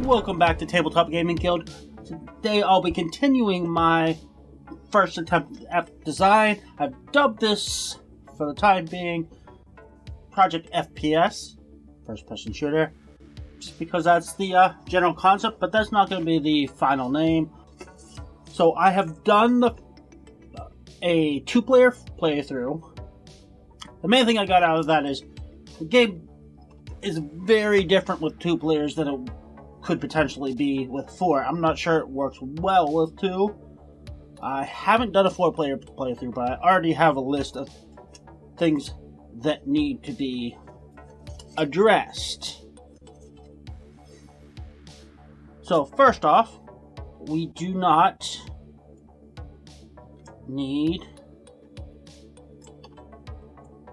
welcome back to Tabletop Gaming Guild. Today I'll be continuing my first attempt at design. I've dubbed this, for the time being, Project FPS, first person shooter, just because that's the general concept, but that's not going to be the final name. So I have done a two-player playthrough. The main thing I got out of that is the game is very different with two players than it could potentially be with four. I'm not sure it works well with two. I haven't done a four-player playthrough, but I already have a list of things that need to be addressed. So first off, we do not need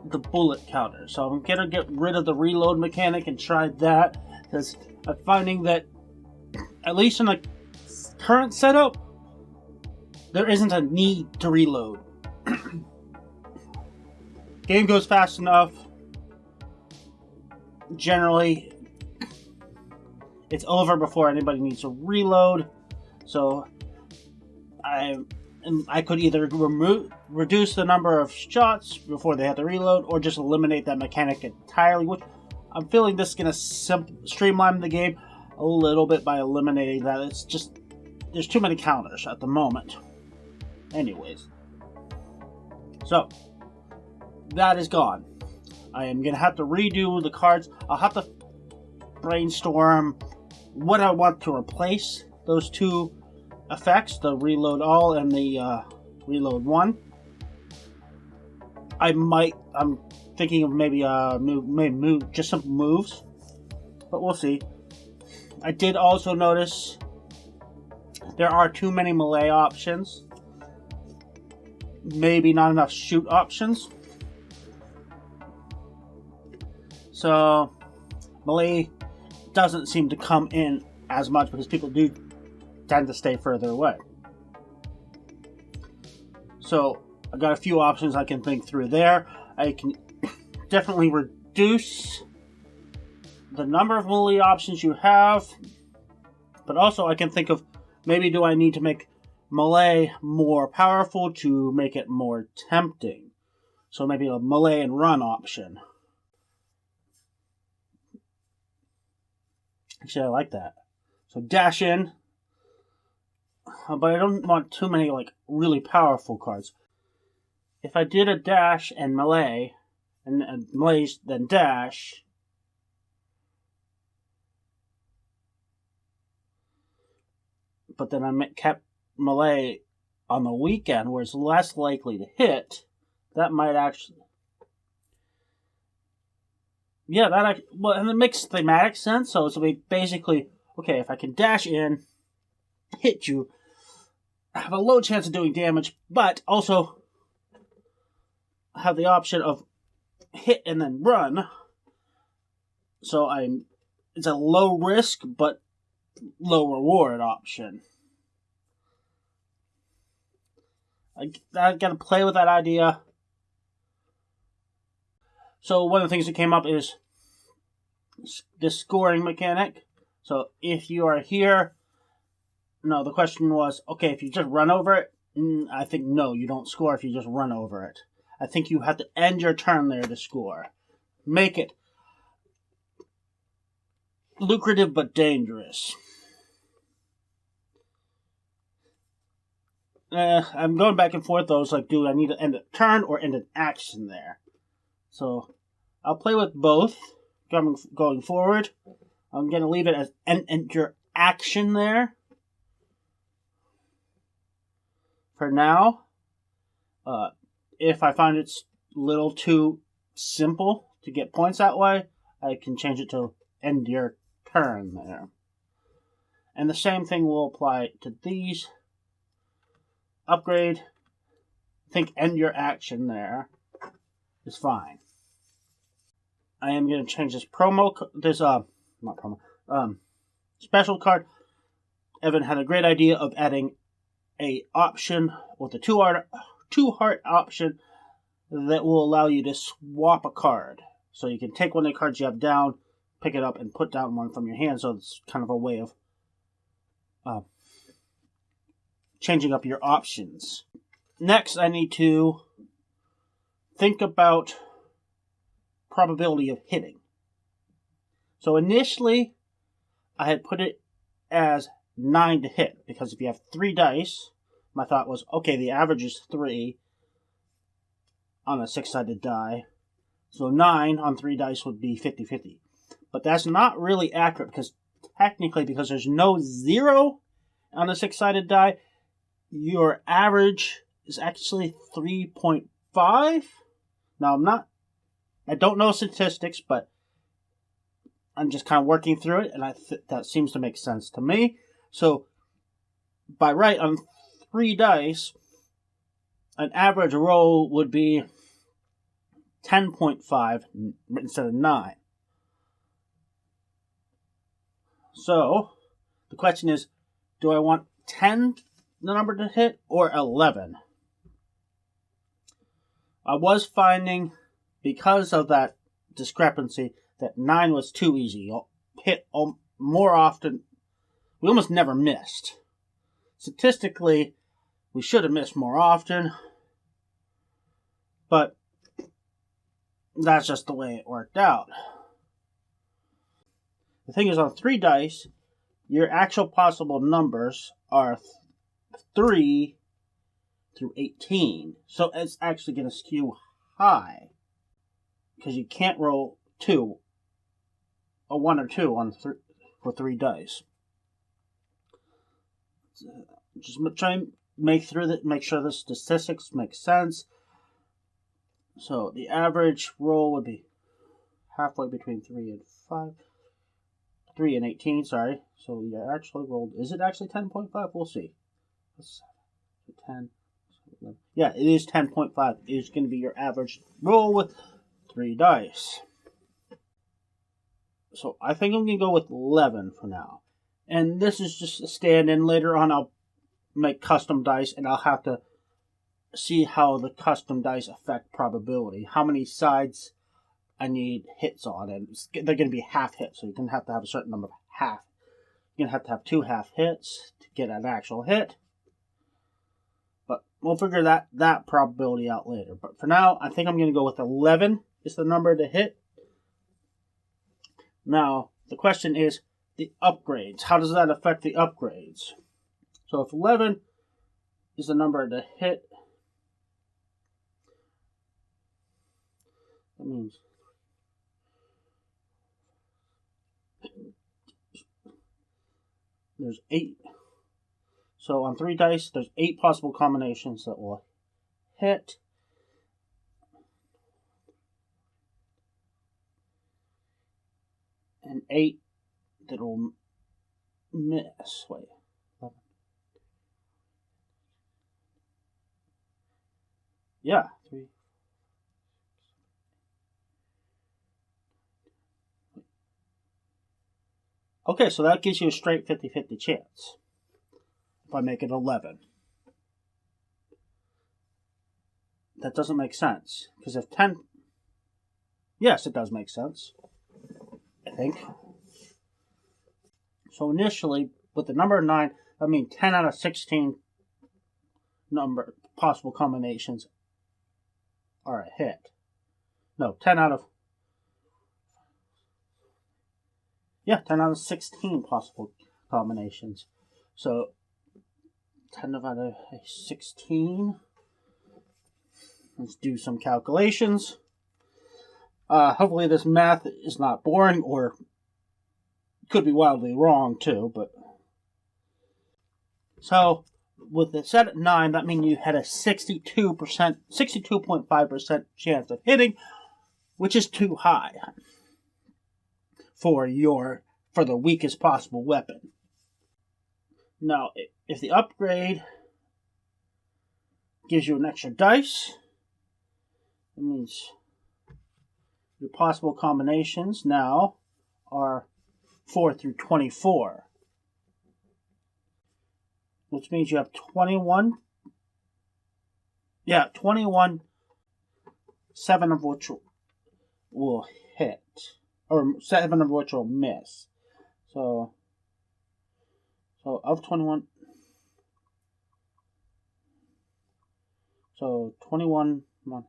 the bullet counter. So I'm gonna get rid of the reload mechanic and try that, because I'm finding that, at least in the current setup, there isn't a need to reload. Game goes fast enough. Generally, it's over before anybody needs to reload. So I could either reduce the number of shots before they have to reload, or just eliminate that mechanic entirely, which I'm feeling this is going to streamline the game a little bit by eliminating that. It's just, there's too many counters at the moment. Anyways. So, that is gone. I am going to have to redo the cards. I'll have to brainstorm what I want to replace those two effects, the reload all and the reload one. I'm thinking of maybe just some moves, but we'll see. I did also notice there are too many melee options, maybe not enough shoot options. So melee doesn't seem to come in as much because people do tend to stay further away. So I got a few options I can think through there. I can definitely reduce the number of melee options you have, but also I can think of, maybe do I need to make melee more powerful to make it more tempting? So maybe a melee and run option. Actually, I like that. So dash in, but I don't want too many really powerful cards. If I did a dash and melee, and melee then dash, but then I kept melee on the weekend where it's less likely to hit, that might actually... Yeah, and it makes thematic sense. So it's basically, okay, if I can dash in, hit you, I have a low chance of doing damage, but also have the option of hit and then run. So it's a low risk but low reward option. I gotta play with that idea. So one of the things that came up is the scoring mechanic. So if you are here, no, the question was, okay, if you just run over it, I think no, you don't score if you just run over it. I think you have to end your turn there to score. Make it lucrative but dangerous. I'm going back and forth though. It's like, do I need to end a turn or end an action there? So I'll play with both going forward. I'm going to leave it as end your action there for now. If I find it's a little too simple to get points that way, I can change it to end your turn there. And the same thing will apply to these. Upgrade. I think end your action there is fine. I am going to change this special card. Evan had a great idea of adding a option with a two heart option that will allow you to swap a card. So you can take one of the cards you have down, pick it up, and put down one from your hand. So it's kind of a way of changing up your options. Next, I need to think about probability of hitting. So initially, I had put it as 9 to hit, because if you have 3 dice, my thought was, okay, the average is 3 on a 6-sided die, so 9 on 3 dice would be 50-50. But that's not really accurate, because technically, because there's no 0 on a 6-sided die, your average is actually 3.5. Now, I don't know statistics, but I'm just kind of working through it, and that seems to make sense to me. So, by right, on 3 dice, an average roll would be 10.5 instead of 9. So, the question is, do I want 10, the number to hit, or 11? I was finding, because of that discrepancy, that 9 was too easy. You'll hit more often. We almost never missed. Statistically, we should have missed more often, but that's just the way it worked out. The thing is, on 3 dice, your actual possible numbers are 3 through 18. So it's actually going to skew high, because you can't roll 2, a 1 or 2 on for 3 dice. Just try and make sure the statistics make sense. So the average roll would be halfway between 3 and 5. 3 and 18, sorry. So you actually rolled, is it actually 10.5? We'll see. 10. Yeah, it is 10.5. It is going to be your average roll with 3 dice. So I think I'm going to go with 11 for now. And this is just a stand-in. Later on, I'll make custom dice, and I'll have to see how the custom dice affect probability. How many sides I need hits on, and they're going to be half hits, so you're going to have a certain number of half. You're going to have 2 half hits to get an actual hit. But we'll figure that probability out later. But for now, I think I'm going to go with 11 is the number to hit. Now, the question is the upgrades. How does that affect the upgrades? So if 11 is the number to hit, that means there's 8. So on 3 dice, there's 8 possible combinations that will hit. And 8 that will miss. Wait. 11. Yeah, 3. Okay, so that gives you a straight 50-50 chance. If I make it 11. That doesn't make sense. Because if 10... Yes, it does make sense. I think. So initially, with the number 9, I mean 10 out of 16 possible combinations are a hit. No, 10 out of... Yeah, 10 out of 16 possible combinations. So, 10 out of 16. Let's do some calculations. Hopefully this math is not boring, or could be wildly wrong too, but... So, with the set at 9, that means you had a 62.5% chance of hitting, which is too high for the weakest possible weapon. Now, if the upgrade gives you an extra dice, that means your possible combinations now are 4 through 24. Which means you have 21. Yeah, 21, 7 of which will hit. Or 7 of which will miss. So So of 21. So 21 months.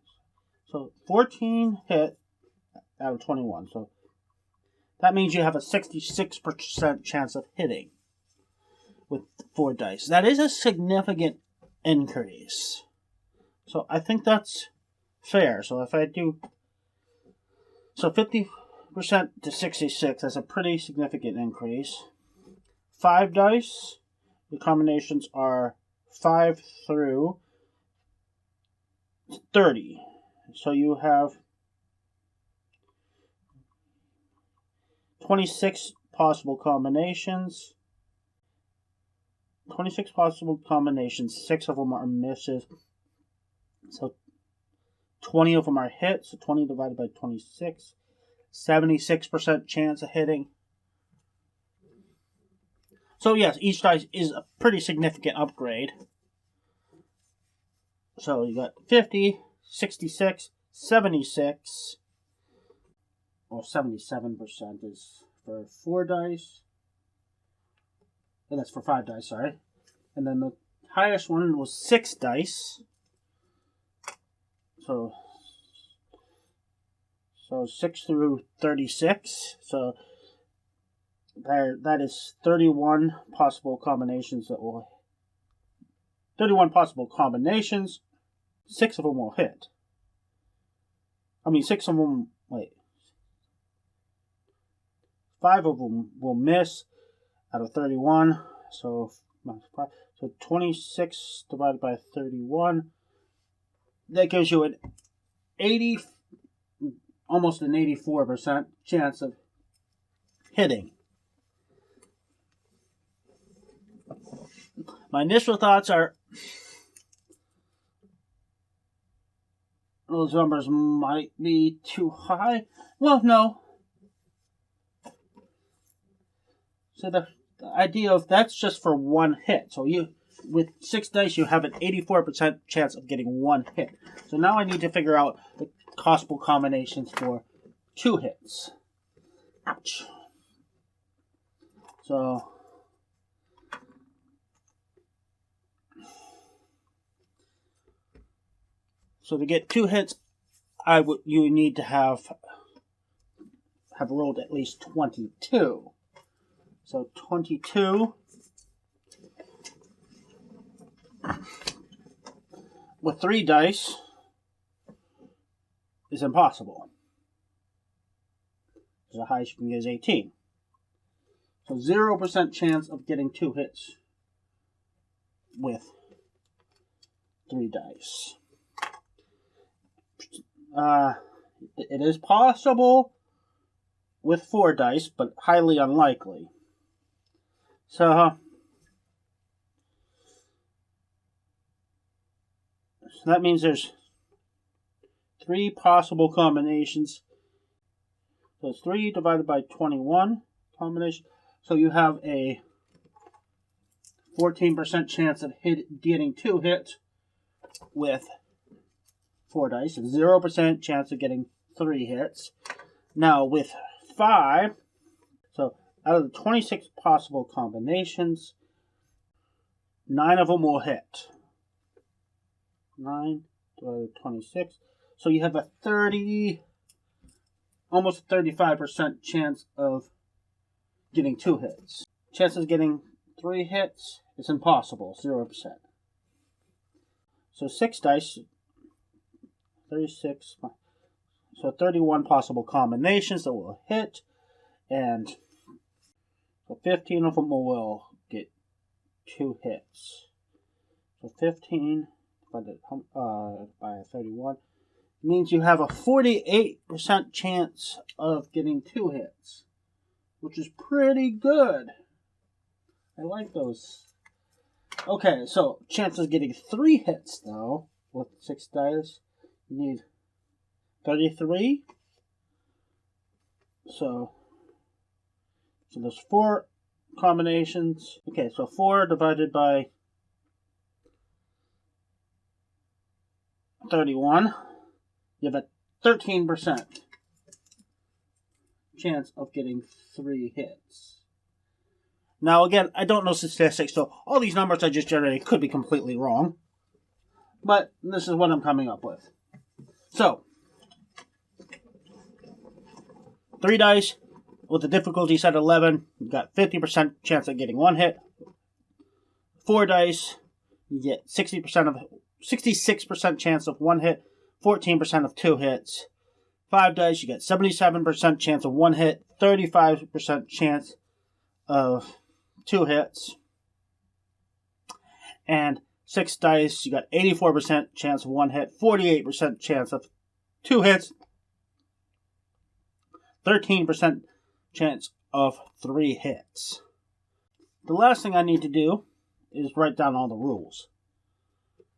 So 14 hit out of 21. So that means you have a 66% chance of hitting with 4 dice. That is a significant increase. So I think that's fair. So if I do... So 50% to 66, that's a pretty significant increase. 5 dice, the combinations are 5 through 30. So you have 26 possible combinations. 26 possible combinations, 6 of them are misses. So 20 of them are hits. So 20 divided by 26. 76% chance of hitting. So yes, each dice is a pretty significant upgrade. So you got 50, 66, 76, or 77% is for 4 dice. And that's for 5 dice, sorry. And then the highest one was 6 dice. So 6 through 36. So that is 31 possible combinations that will... 31 possible combinations. 6 of them will hit. 6 of them... Wait. 5 of them will miss out of 31. So 26 divided by 31. That gives you an 80... almost an 84% chance of hitting. My initial thoughts are those numbers might be too high. Well, no. So the idea of that's just for 1 hit. So you, with 6 dice, you have an 84% chance of getting 1 hit. So now I need to figure out the possible combinations for 2 hits. Ouch. So to get 2 hits, you need to have rolled at least 22. So 22 with 3 dice is impossible. The highest you can get is 18. So 0% chance of getting 2 hits with 3 dice. It is possible with 4 dice, but highly unlikely. So that means there's 3 possible combinations. So it's 3 divided by 21 combination. So you have a 14% chance of getting 2 hits with 4 dice. 0% chance of getting 3 hits. Now with 5, so out of the 26 possible combinations, 9 of them will hit. 9 divided by 26. So you have a almost 35% chance of getting 2 hits. Chance of getting 3 hits is impossible, 0%. So 6 dice, 36, so 31 possible combinations that will hit, and so 15 of them will get 2 hits. So 15 divided by 31 means you have a 48% chance of getting 2 hits, which is pretty good. I like those. Okay, so chance of getting 3 hits, though, with 6 dice, you need 33. So there's 4 combinations. Okay, so 4 divided by 31. You have a 13% chance of getting 3 hits. Now, again, I don't know statistics, so all these numbers I just generated could be completely wrong. But this is what I'm coming up with. So, 3 dice with the difficulty set at 11, you got 50% chance of getting 1 hit. 4 dice, you get 66% chance of 1 hit, 14% of 2 hits. 5 dice, you get 77% chance of 1 hit, 35% chance of 2 hits. And 6 dice, you got 84% chance of 1 hit, 48% chance of 2 hits, 13% chance of 3 hits. The last thing I need to do is write down all the rules.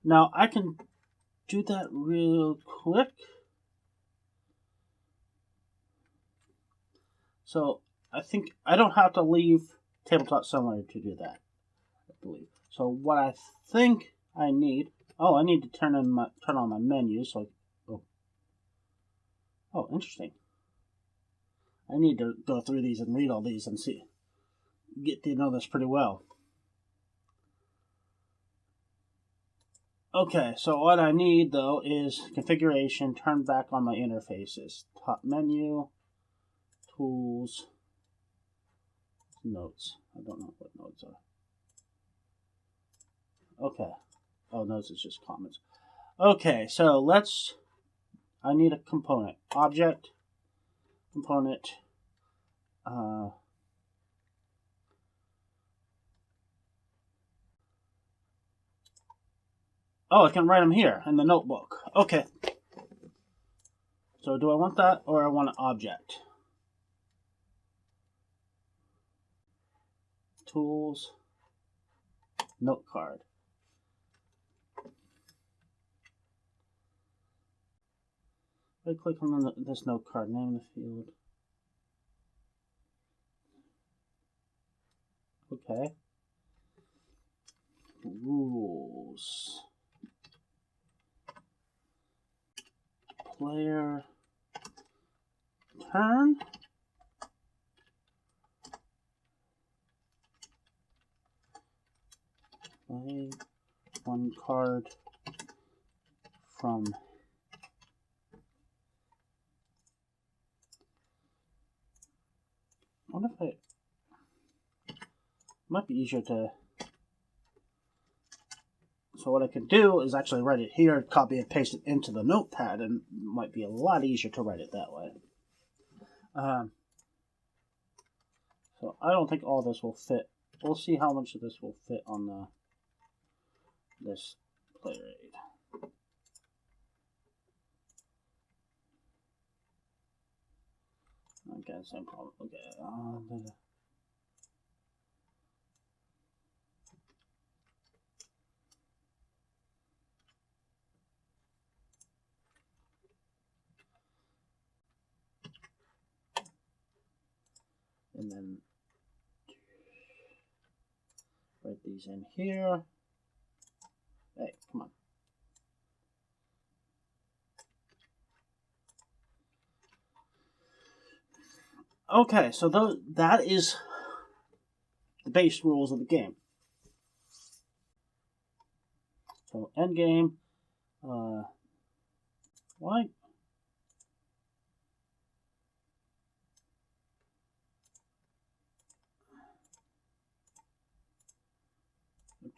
Now, I can do that real quick. So, I think I don't have to leave Tabletop Simulator to do that, I believe. So, what I think I need... Oh, I need to turn on my menu. So, oh, interesting. I need to go through these and read all these and get to know this pretty well. Okay, so what I need, though, is configuration, turn back on my interfaces. Top menu, tools, notes. I don't know what notes are. Okay. Oh, notes is just comments. Okay, so I need a component. Object, component, oh, I can write them here in the notebook. Okay. So do I want that or I want an object? Tools, note card. If I click on this note card, name the field. Okay. Rules. Player turn. Play 1 card from I wonder if might be easier to... So what I can do is actually write it here, copy and paste it into the notepad, and it might be a lot easier to write it that way. So I don't think all this will fit. We'll see how much of this will fit on this player aid. Okay, same problem. Okay. And then write these in here. Hey, come on. Okay, so that is the base rules of the game. So end game. Why?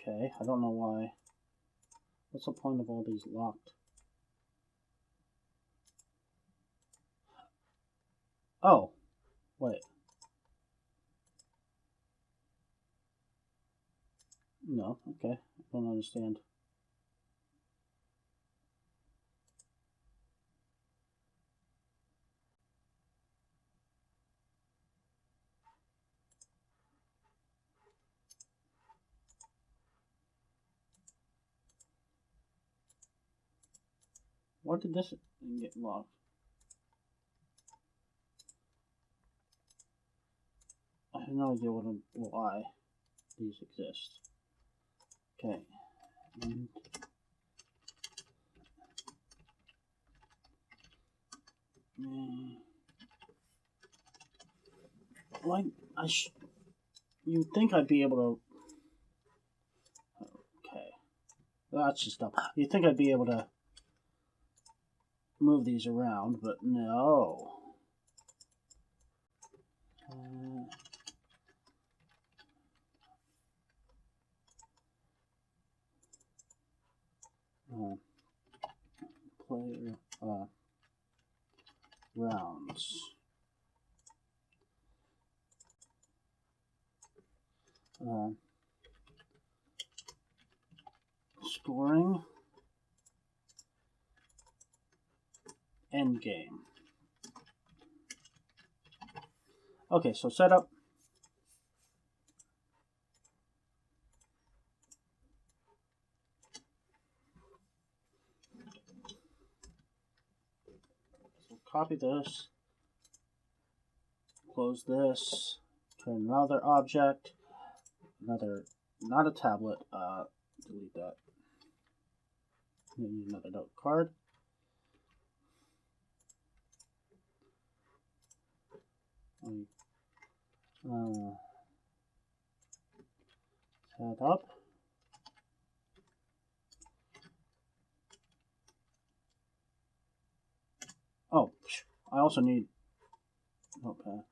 Okay, I don't know why. What's the point of all these locked? Oh, wait. No, okay. I don't understand. Why did this get locked? I have no idea why these exist. Okay. Why you'd think I'd be able to... Okay. That's just dumb. You'd think I'd be able to move these around, but no. Player rounds. Scoring. End game. Okay, so setup. So copy this. Close this. Turn another object. Another, not a tablet. Delete that. Need another note card. Set up. Oh, I also need notepad.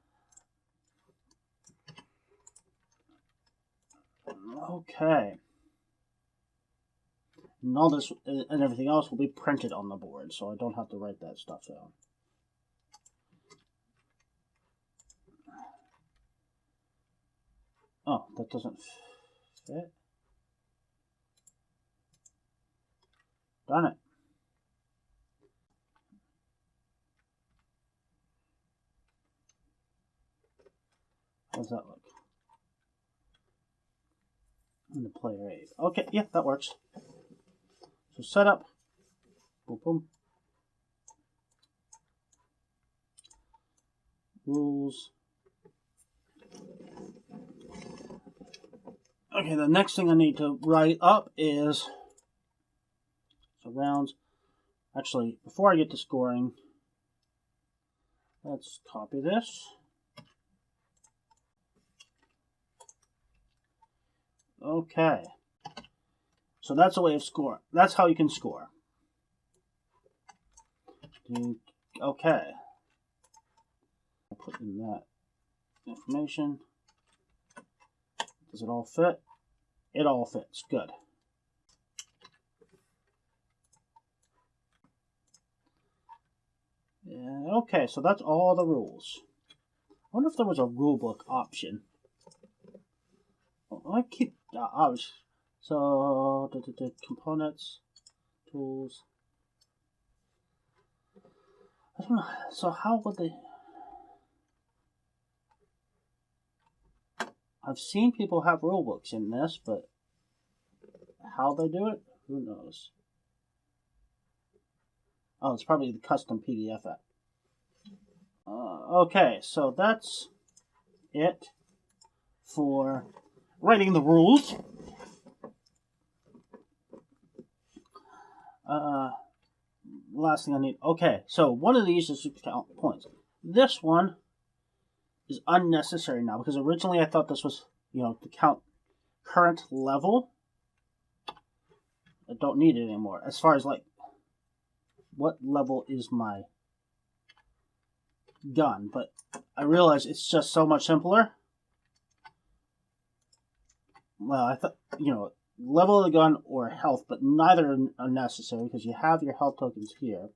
Okay. And all this and everything else will be printed on the board, so I don't have to write that stuff down. Oh, that doesn't fit. Darn it. How does that look? And the player aid. Okay, yeah, that works. So setup. Boom, boom. Rules. Okay, the next thing I need to write up is rounds. Actually, before I get to scoring, let's copy this. Okay. So that's a way of scoring. That's how you can score. Okay. I'll put in that information. Does it all fit? It all fits. Good. Yeah, okay, so that's all the rules. I wonder if there was a rulebook option. I keep... So, components, tools. I don't know. So how would they... I've seen people have rulebooks in this, but how they do it, who knows? Oh, it's probably the custom PDF app. Okay, so that's it for writing the rules. Last thing I need. Okay, so one of these is to count points. This one is unnecessary now because originally I thought this was, to count current level. I don't need it anymore. As far as like, what level is my gun? But I realize it's just so much simpler. Well, I thought, level of the gun or health, but neither are necessary because you have your health tokens here.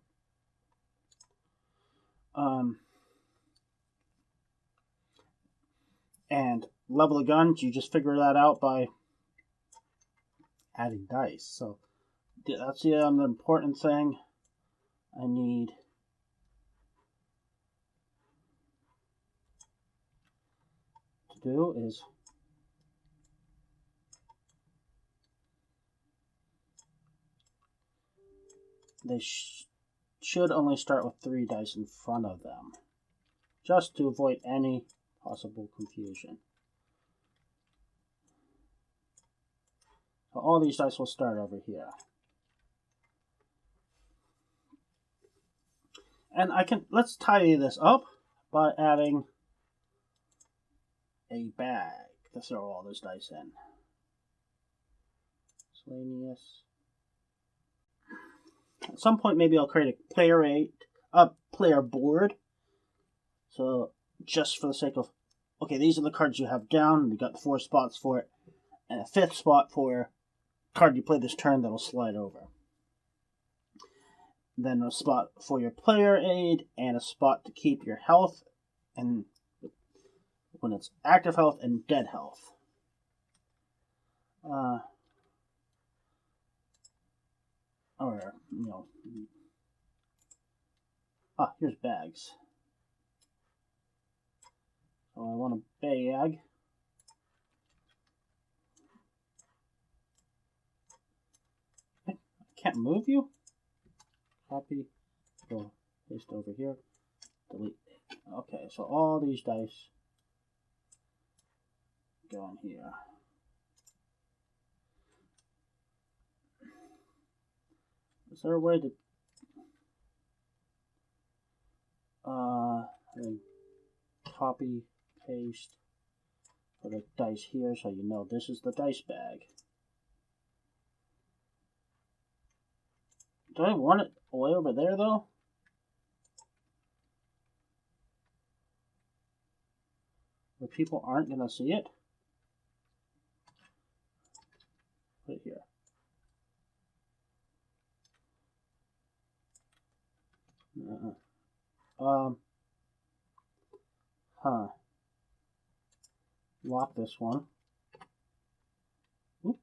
And level of guns, you just figure that out by adding dice. So that's the important thing I need to do is they should only start with 3 dice in front of them, just to avoid any possible confusion. So all these dice will start over here. And let's tidy this up by adding a bag. to throw all those dice in. Miscellaneous. At some point, maybe I'll create a player board. So, just for the sake of, okay, these are the cards you have down. You got 4 spots for it, and a 5th spot for card you play this turn that'll slide over. Then a spot for your player aid, and a spot to keep your health, and when it's active health and dead health. Or, you know. Here's bags. So I want a bag. I can't move you? Copy. Go paste over here. Delete. Okay, so all these dice go in here. Is there a way to copy, paste, put a dice here so you know this is the dice bag? Do I want it way over there though? Where people aren't gonna see it? Put it here. Lock this one. Oop.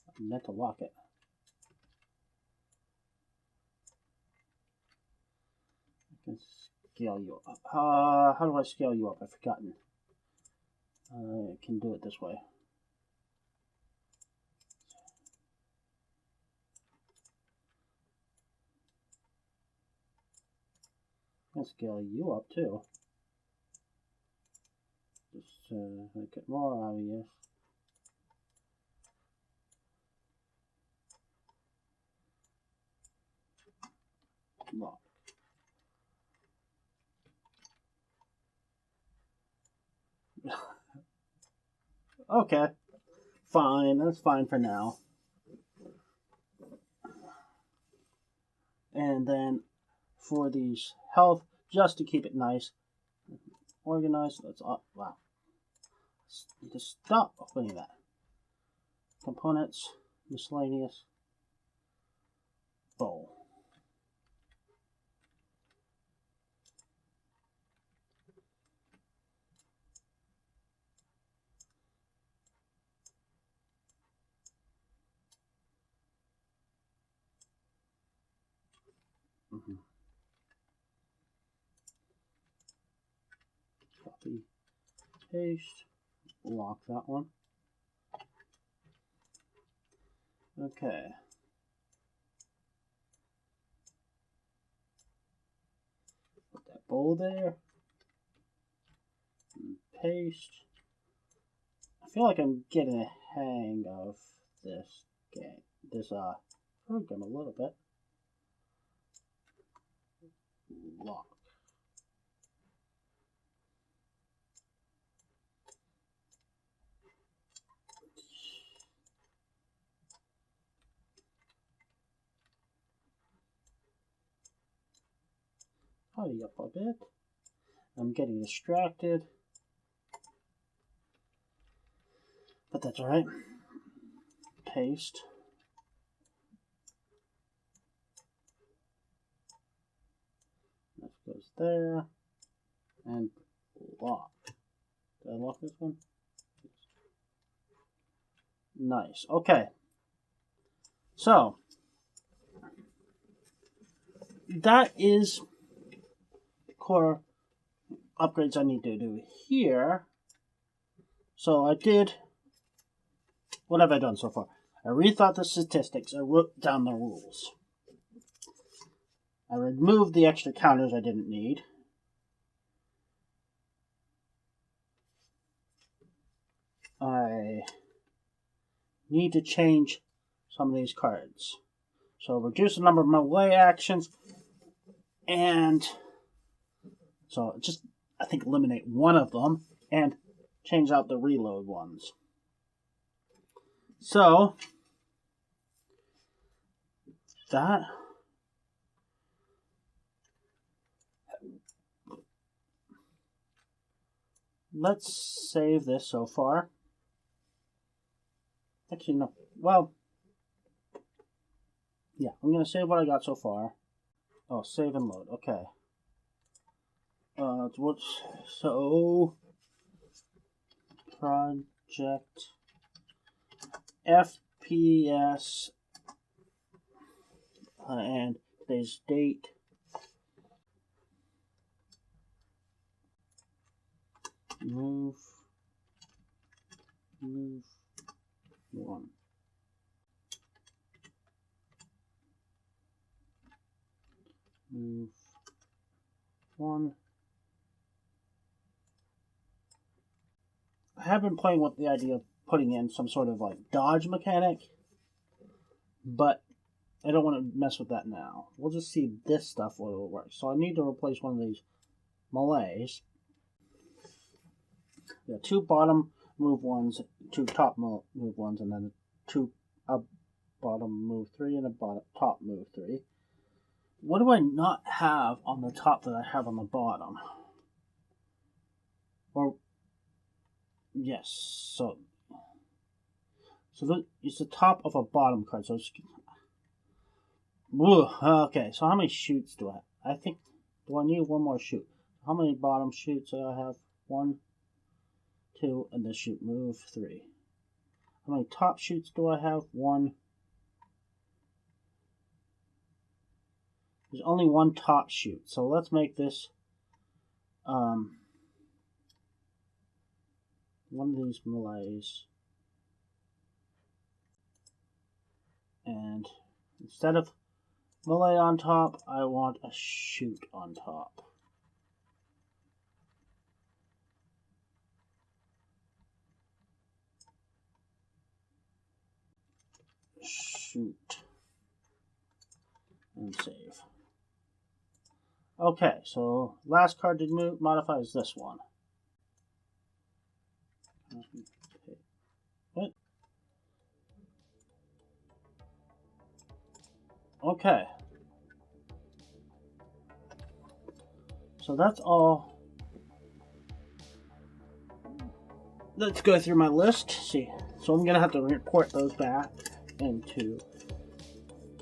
I meant to lock it. I can scale you up. How do I scale you up? I've forgotten. I can do it this way. I can scale you up too. Just make it more obvious. Lock. Okay, fine. That's fine for now. And then for these health, just to keep it nice, organized. Let's wow. Need to stop opening that. Components, miscellaneous, bowl. Copy, paste, lock that one. Okay. Put that bowl there. And paste. I feel like I'm getting a hang of this game, this program a little bit. Lock. Tidy up a bit. I'm getting distracted, but that's alright. Paste. This goes there. And lock. Did I lock this one? Nice. Okay. So, that is the core upgrades I need to do here. So I did, what have I done so far? I rethought the statistics. I wrote down the rules. I removed the extra counters I didn't need. I need to change some of these cards. So reduce the number of melee actions, and so just, I think, eliminate one of them, and change out the reload ones. So that let's save this so far. Actually, no. Well, yeah, I'm going to save what I got so far. Oh, save and load. Okay. So project FPS and today's date. Move one. Move one. I have been playing with the idea of putting in some sort of like dodge mechanic, but I don't want to mess with that now. We'll just see this stuff whether it works. So I need to replace one of these melees. Yeah, 2 bottom move ones, 2 top move ones, and then 2 bottom move 3 and a top move 3. What do I not have on the top that I have on the bottom? Or yes, so it's the top of a bottom card. So it's, okay. So how many shoots do I have? I think, do I need one more shoot? How many bottom shoots do I have? 1, 2, and this shoot move 3. How many top shoots do I have? 1. There's only 1 top shoot, so let's make this one of these melees. And instead of melee on top, I want a shoot on top. Shoot. And save. Okay, so last card to modify is this one. What? Okay. So that's all. Let's go through my list. See. So I'm going to have to report those back into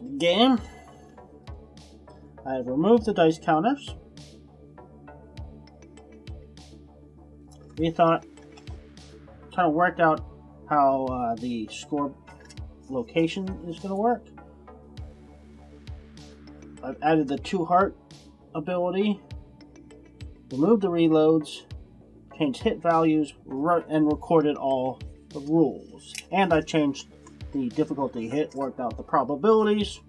the game. I've removed the dice counters. We thought, kind of worked out how the score location is going to work. I've added the 2 heart ability, removed the reloads, changed hit values, and recorded all the rules. And I changed the difficulty hit, worked out the probabilities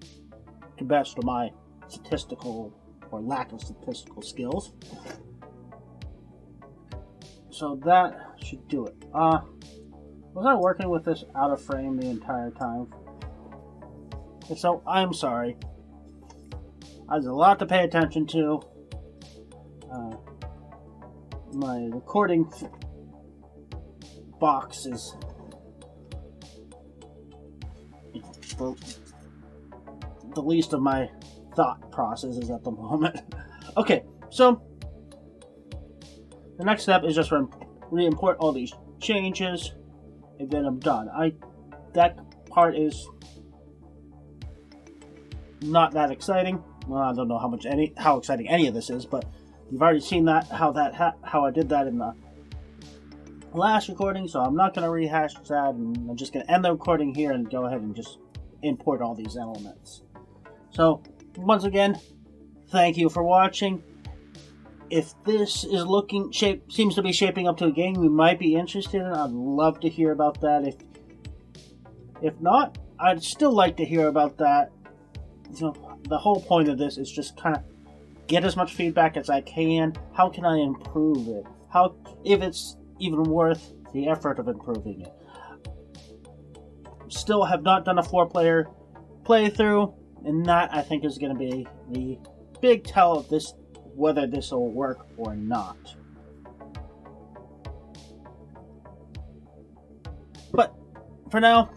to best of my statistical or lack of statistical skills. So that should do it. Was I working with this out of frame the entire time? If so, I'm sorry. There's a lot to pay attention to. My recording box is the least of my thought processes at the moment. Okay, so the next step is just re-import all these changes, and then I'm done. That part is not that exciting. Well, I don't know how exciting any of this is, but you've already seen that how I did that in the last recording, so I'm not going to rehash that, and I'm just going to end the recording here and go ahead and just import all these elements. So once again, thank you for watching. If this is seems to be shaping up to a game you might be interested in, I'd love to hear about that. If not, I'd still like to hear about that. So the whole point of this is just kind of get as much feedback as I can. How can I improve it? If it's even worth the effort of improving it. Still have not done a 4-player playthrough, and that I think is going to be the big tell of this, whether this will work or not. But for now,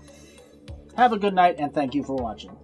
have a good night and thank you for watching.